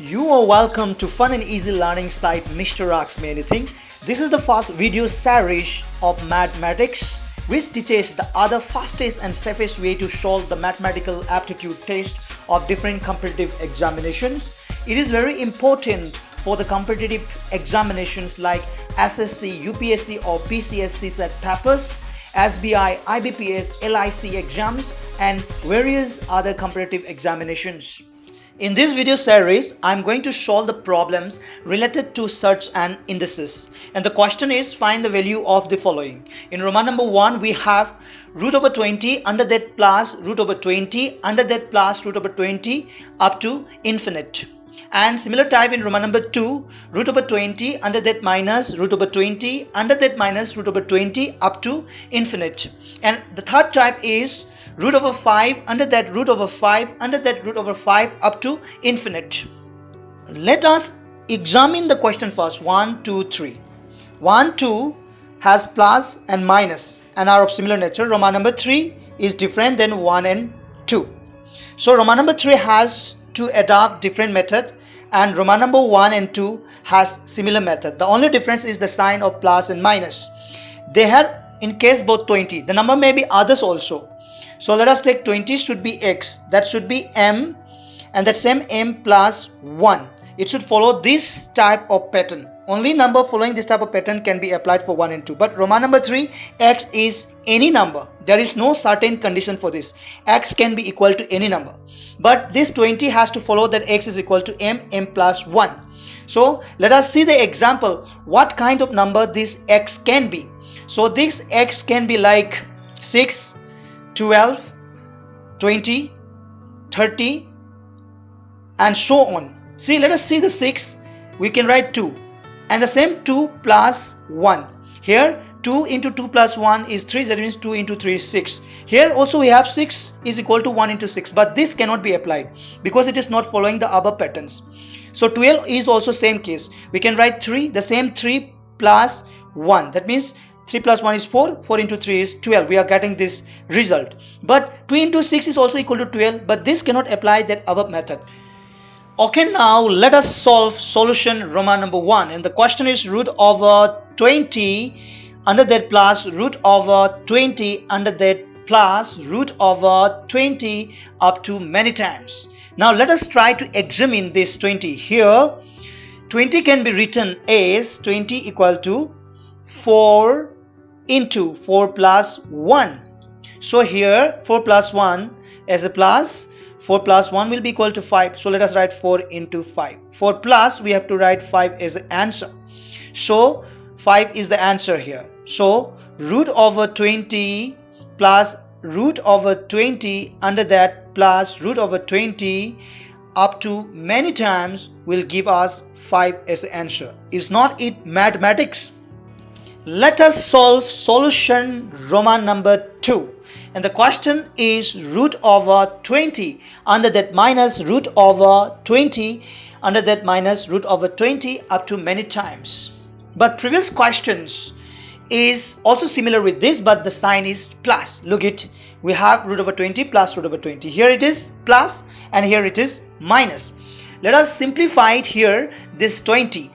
You are welcome to fun and easy learning site Mr. Asks Me Anything. This is the first video series of mathematics which teaches the other fastest and safest way to solve the mathematical aptitude test of different competitive examinations. It is very important for the competitive examinations like SSC, UPSC or PCSC set papers, SBI, IBPS, LIC exams and various other competitive examinations. In this video series, I am going to solve the problems related to surds and indices. And the question is, find the value of the following. In Roman number 1, we have root over 20 under that plus root over 20 under that plus root over 20 up to infinite. And similar type in Roman number 2, root over 20 under that minus root over 20 under that minus root over 20 up to infinite. And the third type is root over 5 under that root over 5 under that root over 5 up to infinite. Let us examine the question first. 1, 2, 3. 1, 2 has plus and minus and are of similar nature. Roman number 3 is different than 1 and 2. So Roman number 3 has to adopt different method and Roman number 1 and 2 has similar method. The only difference is the sign of plus and minus. They have in case both 20. The number may be others also. So let us take 20 should be x, that should be m, and that same m plus 1. It should follow this type of pattern. Only number following this type of pattern can be applied for 1 and 2. But Roman number 3, x is any number. There is no certain condition for this. X can be equal to any number. But this 20 has to follow that x is equal to m plus 1. So let us see the example. What kind of number this x can be? So this x can be like 6, 12, 20, 30 and so on. See, let us see the 6. We can write 2 and the same 2 plus 1. Here 2 into 2 plus 1 is 3, that means 2 into 3 is 6. Here also we have 6 is equal to 1 into 6, but this cannot be applied because it is not following the above patterns. So 12 is also same case. We can write 3, the same 3 plus 1, that means 3 plus 1 is 4, 4 into 3 is 12. We are getting this result. But 2 into 6 is also equal to 12, but this cannot apply that above method. Okay, now let us solve solution Roman number 1. And the question is root over 20 under that plus root over 20 under that plus root over 20 up to many times. Now let us try to examine this 20. Here 20 can be written as 20 equal to 4 into 4 plus 1. So here 4 plus 1 as a plus, 4 plus 1 will be equal to 5. So let us write 4 into 5. 4 plus we have to write 5 as an answer. So 5 is the answer here. So root over 20 plus root over 20 under that plus root over 20 up to many times will give us 5 as an answer. Is not it mathematics? Let us solve solution Roman number 2. And the question is root over 20 under that minus root over 20 under that minus root over 20 up to many times. But previous questions is also similar with this, but the sign is plus. Look it, we have root over 20 plus root over 20. Here it is plus and here it is minus. Let us simplify it here. This 20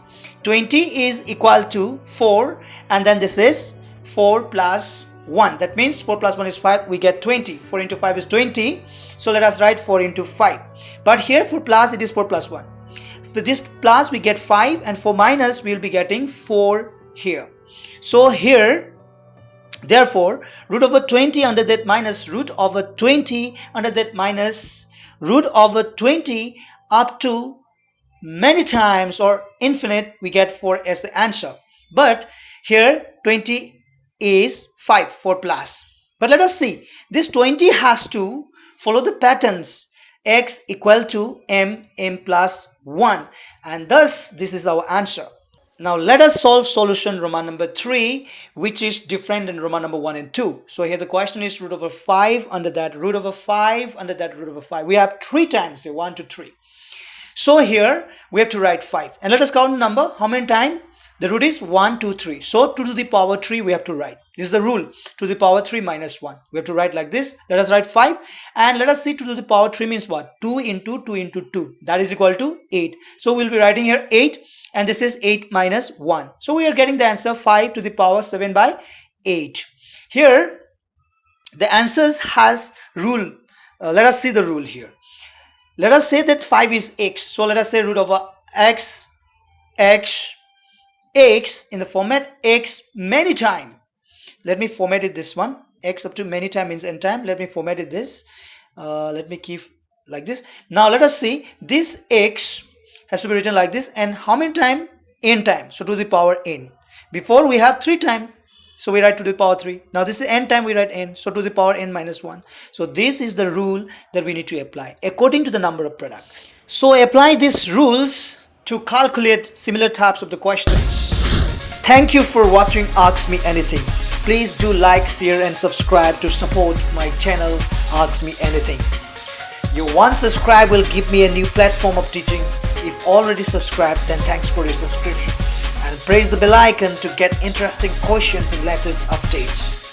is equal to 4 and then this is 4 plus 1. That means 4 plus 1 is 5. We get 20. 4 into 5 is 20. So let us write 4 into 5. But here for plus it is 4 plus 1. For this plus we get 5 and for minus we will be getting 4 here. So here therefore root over 20 under that minus root over 20 under that minus root over 20 up to many times or infinite we get 4 as the answer. But here 20 is 5, 4 plus. But let us see, this 20 has to follow the patterns x equal to m plus 1 and thus this is our answer. Now let us solve solution Roman number 3 which is different than Roman number 1 and 2. So here the question is root over 5 under that root over 5 under that root over 5. We have 3 times here, 1 to 3. So here we have to write 5 and let us count the number. How many times? The root is 1, 2, 3. So 2 to the power 3 we have to write. This is the rule. 2 to the power 3 minus 1. We have to write like this. Let us write 5. And let us see 2 to the power 3 means what? 2 into 2 into 2. That is equal to 8. So we'll be writing here 8. And this is 8 minus 1. So we are getting the answer 5 to the power 7 by 8. Here the answers has rule. Let us see the rule here. Let us say that 5 is x. So let us say root over x, x, x in the format x many time. Let me format it this one. X up to many time means n time. Let me format it this. Let me keep like this. Now let us see this x has to be written like this, and how many time? N time. So to the power n. Before we have 3 time. So we write to the power 3. Now this is n time, we write n. So to the power n minus 1. So this is the rule that we need to apply according to the number of products. So apply these rules to calculate similar types of the questions. Thank you for watching Ask Me Anything. Please do like, share and subscribe to support my channel Ask Me Anything. Your one subscribe will give me a new platform of teaching. If already subscribed, then thanks for your subscription. And press the bell icon to get interesting questions and latest updates.